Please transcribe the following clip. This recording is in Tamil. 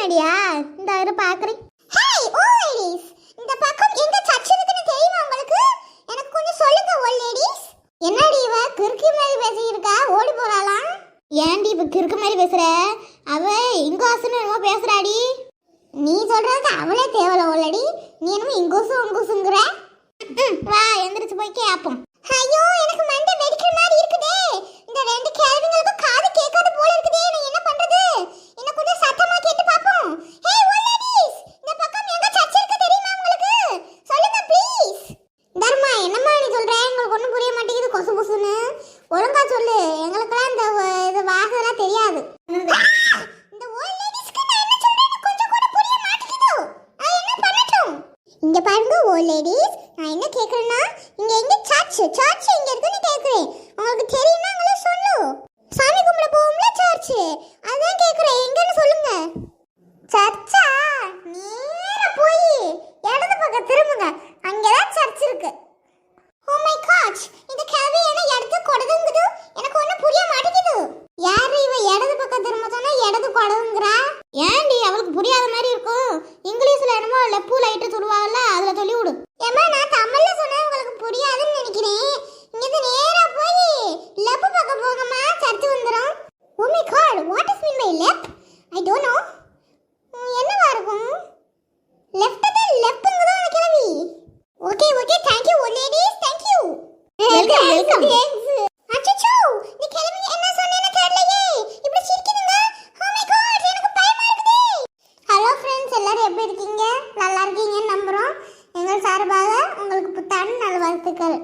அடியா இந்த இரு பாக்குறேன். ஹேய் ஓல்ட் லேடீஸ், இந்த பக்கம் எங்க சர்ச் இருக்குன்னு தெரியுமா உங்களுக்கு? எனக்கு கொஞ்சம் சொல்லுங்க ஓல்ட் லேடீஸ். என்னடி இவ கிறுக்கி மாதிரி பேசியிருக்கா? ஓடி போறாளாம். ஏன்டி இப்ப கிறுக்கு மாதிரி பேசுற? அவ இங்கோசுன்னு என்னமோ பேசுறாடி. நீ சொல்றதுக்கு அவளே தேவல ஓல்லேடி. நீ என்னமோ இங்கோசுங்கிற. வா எந்திரிச்சு போய் கேப்போம். ஐயோ எனக்கு மண்டை வெடிக்கிற மாதிரி இருக்குதே. இந்த ரெண்டு கேள்விங்களுக்கு காது கேட்காத போல இருக்குதே. நான் என்ன பண்றது? என்ன கொஞ்சம் சத்தமா கேட்டு பாப்போம். ஹே ஓல்ட் லேடீஸ், இந்த பக்கம் எங்க சர்ச் இருக்கு தெரியுமா உங்களுக்கு? சொல்லுங்க ப்ளீஸ். தர்மா என்னம்மா நீ சொல்ற? உங்களுக்கு ஒண்ணும் புரிய மாட்டேங்குது கொசு கொசுன்னு. ஒழுங்கா சொல்லு. எங்களுக்கெல்லாம் இந்த வாசலாம் தெரியாது. இந்த ஓல்ட் லேடீஸ்க்கு நான் என்ன சொல்றேன்னு கொஞ்சம் கூட புரிய மாட்டேங்குது. நான் என்ன பண்ணட்டும்? இங்க பாருங்க ஓல்ட் லேடீஸ், நான் என்ன கேக்குறேன்னா இங்க எங்க சர்ச் எங்க இருக்குன்னு கேக்குறேன். உங்களுக்கு தெரியுமாங்கள சொல்லு. சாமி கும்பிட போவோம்ல சர்ச், அதான் கேக்குறேன். எங்கன்னு சொல்லுங்க. சர்ச்சா? நேரா போய் இடது பக்கம் திரும்புங்க, அங்கதான் சர்ச் இருக்கு. ஓ மை காட், இந்த கேள்வி என்ன இடது கொடதுங்குது? எனக்கு ஒண்ணும் புரிய மாட்டேங்குது. யாரு இவ இடது பக்கம் திரும்ப சொன்னா இடது கொடதுங்கறா? ஏன்டி அவளுக்கு புரியாத மாதிரி இருக்கும்? இங்கிலீஷ்ல என்னமோ லெப்பு லைட் சொல்லுவாங்கல்ல, அதுல சொல்லி விடு. ஏமா நான் தமிழ்ல சொன்னா உங்களுக்கு புரியாதுன்னு நினைக்கிறேன். இங்க நேரா போய் லெப்பு பக்கம் போங்கம்மா, சர்ச் வந்துரும். Oh my god, what is mean by left? I don't know. என்னவா இருக்கும்? லெஃப்ட் தான் லெஃப்ட்ங்கதோ அந்த கிளவி. Okay thank you ladies, thank you. Welcome. அச்சச்சோ, நீ கிளவி என்ன சொன்னேன்னு தெரியலையே. இப்படி சிரிக்குதுங்க. ஓ மை காட், எனக்கு பயமா இருக்குதே. ஹலோ फ्रेंड्स, எல்லாரும் எப்படி இருக்கீங்க? நல்லா இருக்கீங்கன்னு நம்புறோம். எங்கள் சார்பாக உங்களுக்கு புத்தாண்டு நல்வாழ்த்துக்கள்.